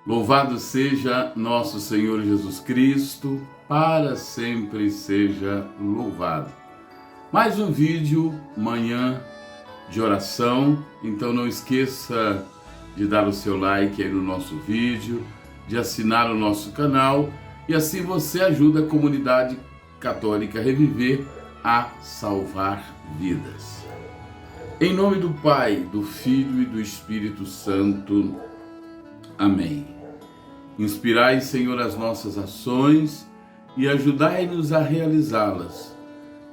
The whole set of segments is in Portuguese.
Louvado seja nosso Senhor Jesus Cristo, para sempre seja louvado. Mais um vídeo, manhã de oração, então não esqueça de dar o seu like aí no nosso vídeo, de assinar o nosso canal e assim você ajuda a comunidade católica a reviver, a salvar vidas. Em nome do Pai, do Filho e do Espírito Santo. Amém. Inspirai, Senhor, as nossas ações e ajudai-nos a realizá-las,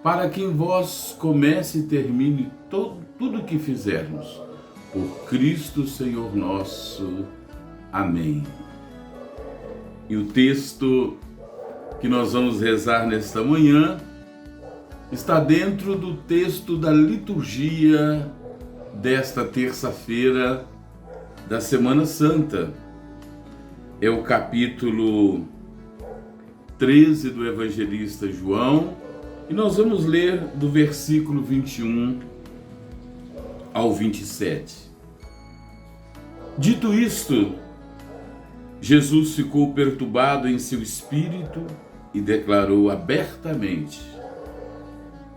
para que em vós comece e termine tudo o que fizermos. Por Cristo, Senhor nosso. Amém. E o texto que nós vamos rezar nesta manhã está dentro do texto da liturgia desta terça-feira da Semana Santa. É o capítulo 13 do evangelista João, e nós vamos ler do versículo 21 ao 27. Dito isto, Jesus ficou perturbado em seu espírito e declarou abertamente: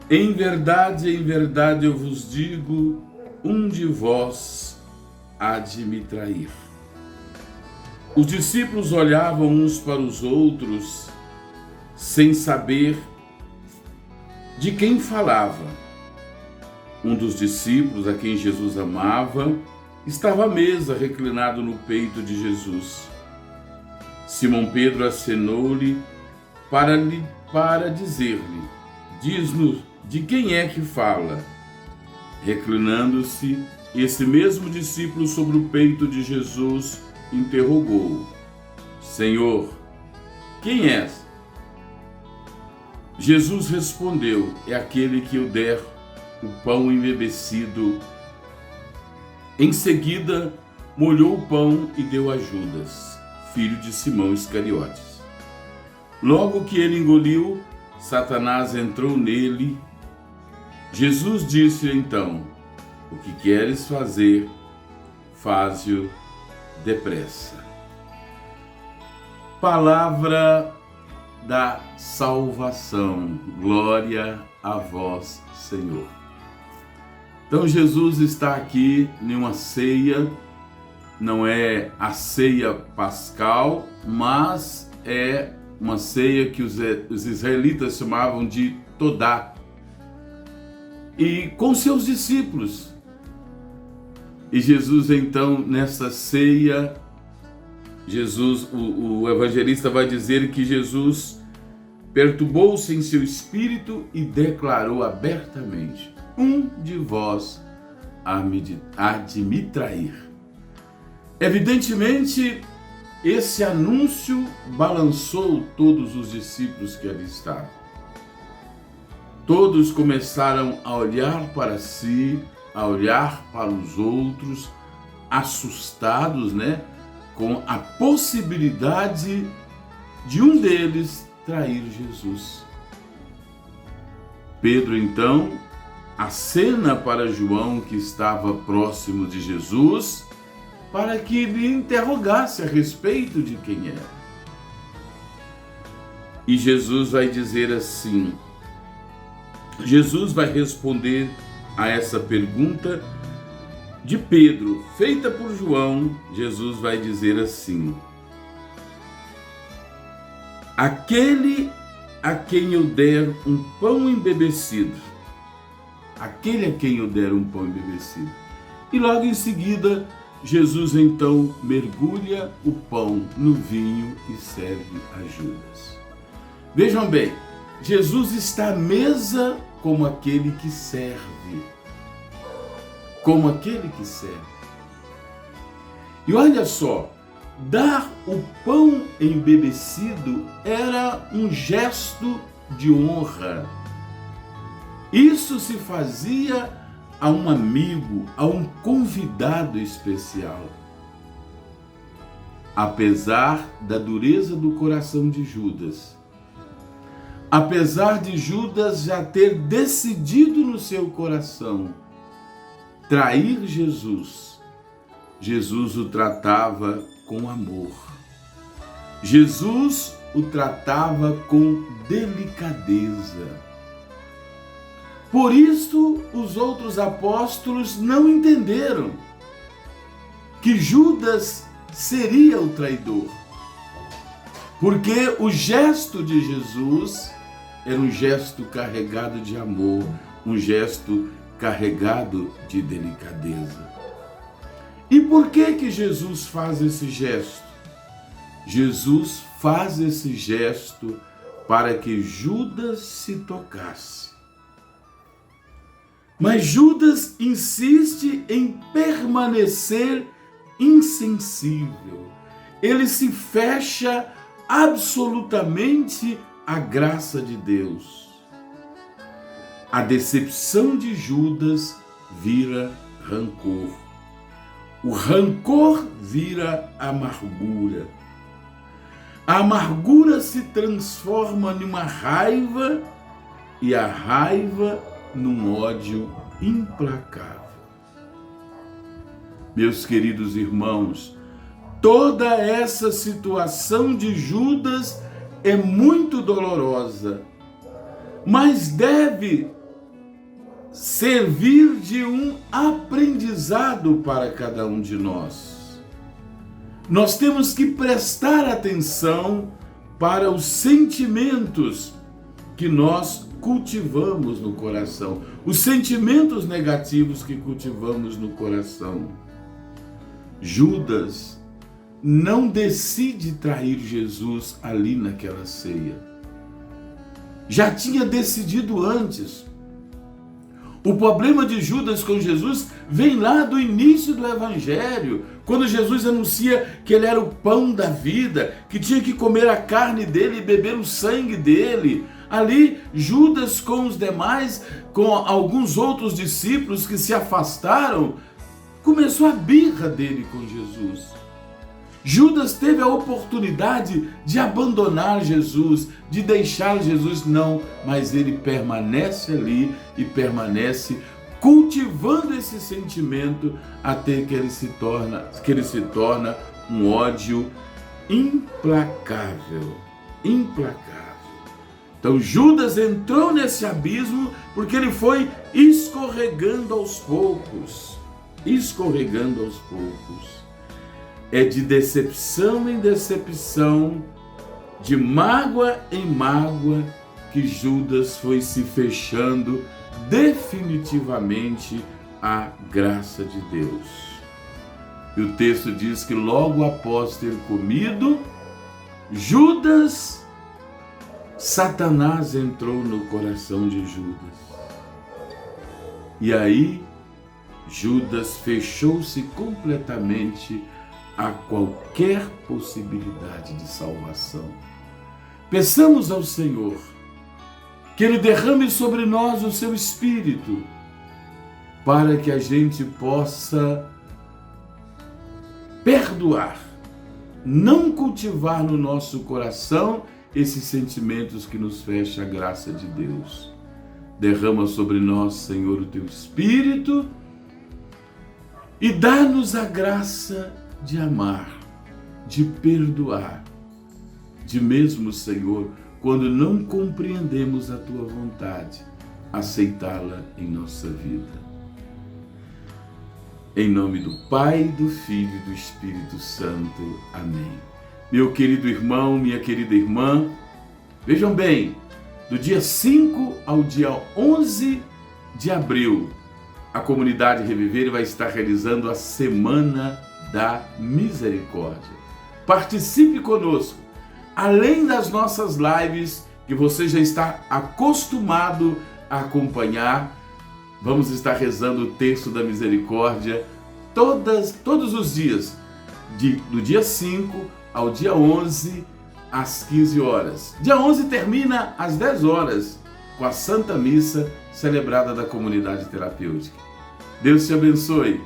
em verdade, eu vos digo, um de vós há de me trair. Os discípulos olhavam uns para os outros, sem saber de quem falava. Um dos discípulos, a quem Jesus amava, estava à mesa, reclinado no peito de Jesus. Simão Pedro acenou-lhe para dizer-lhe: diz-nos de quem é que fala. Reclinando-se, esse mesmo discípulo sobre o peito de Jesus interrogou: Senhor, quem és? Jesus respondeu: é aquele que eu der o pão embebecido. Em seguida, molhou o pão e deu a Judas, filho de Simão Iscariotes. Logo que ele engoliu, Satanás entrou nele. Jesus disse então: o que queres fazer, faze-o depressa. Palavra da salvação. Glória a vós, Senhor. Então Jesus está aqui em uma ceia, não é a ceia pascal, mas é uma ceia que os israelitas chamavam de Todá. E com seus discípulos. E Jesus, então, nessa ceia, o evangelista vai dizer que Jesus perturbou-se em seu espírito e declarou abertamente: um de vós há de me trair. Evidentemente, esse anúncio balançou todos os discípulos que ali estavam. Todos começaram a olhar para si, a olhar para os outros, assustados, com a possibilidade de um deles trair Jesus. Pedro, então, acena para João, que estava próximo de Jesus, para que lhe interrogasse a respeito de quem era. E Jesus vai dizer assim, Jesus vai responder a essa pergunta de Pedro, feita por João. Jesus vai dizer assim: aquele a quem eu der um pão embebecido, aquele a quem eu der um pão embebecido. E logo em seguida, Jesus então mergulha o pão no vinho e serve a Judas. Vejam bem, Jesus está à mesa como aquele que serve. Como aquele que serve. E olha só, dar o pão embebecido era um gesto de honra. Isso se fazia a um amigo, a um convidado especial. Apesar da dureza do coração de Judas, apesar de Judas já ter decidido no seu coração trair Jesus, Jesus o tratava com amor. Jesus o tratava com delicadeza. Por isso, os outros apóstolos não entenderam que Judas seria o traidor. Porque o gesto de Jesus era um gesto carregado de amor, um gesto carregado de delicadeza. E por que Jesus faz esse gesto? Jesus faz esse gesto para que Judas se tocasse. Mas Judas insiste em permanecer insensível. Ele se fecha absolutamente à graça de Deus. A decepção de Judas vira rancor. O rancor vira amargura. A amargura se transforma numa raiva e a raiva num ódio implacável. Meus queridos irmãos, toda essa situação de Judas é muito dolorosa, mas deve servir de um aprendizado para cada um de nós. Nós temos que prestar atenção para os sentimentos que nós cultivamos no coração, os sentimentos negativos que cultivamos no coração. Judas não decide trair Jesus ali naquela ceia. Já tinha decidido antes. O problema de Judas com Jesus vem lá do início do Evangelho, quando Jesus anuncia que ele era o pão da vida, que tinha que comer a carne dele e beber o sangue dele. Ali, Judas com os demais, com alguns outros discípulos que se afastaram, começou a birra dele com Jesus. Judas teve a oportunidade de abandonar Jesus, de deixar Jesus, não, mas ele permanece ali e permanece cultivando esse sentimento até que ele se torna um ódio implacável, implacável. Então Judas entrou nesse abismo porque ele foi escorregando aos poucos, escorregando aos poucos. É de decepção em decepção, de mágoa em mágoa, que Judas foi se fechando definitivamente à graça de Deus. E o texto diz que logo após ter comido, Satanás entrou no coração de Judas. E aí, Judas fechou-se completamente a qualquer possibilidade de salvação. Peçamos ao Senhor que Ele derrame sobre nós o seu Espírito, para que a gente possa perdoar, não cultivar no nosso coração esses sentimentos que nos fecham a graça de Deus. Derrama sobre nós, Senhor, o teu Espírito e dá-nos a graça de amar, de perdoar, de mesmo, Senhor, quando não compreendemos a tua vontade, aceitá-la em nossa vida. Em nome do Pai, do Filho e do Espírito Santo. Amém. Meu querido irmão, minha querida irmã, vejam bem, do dia 5 ao dia 11 de abril, a comunidade Reviver vai estar realizando a Semana da Misericórdia. Participe conosco. Além das nossas lives, que você já está acostumado a acompanhar, vamos estar rezando o Terço da Misericórdia todos os dias, do dia 5 ao dia 11, às 15 horas. Dia 11 termina às 10 horas, com a Santa Missa celebrada da comunidade terapêutica. Deus te abençoe.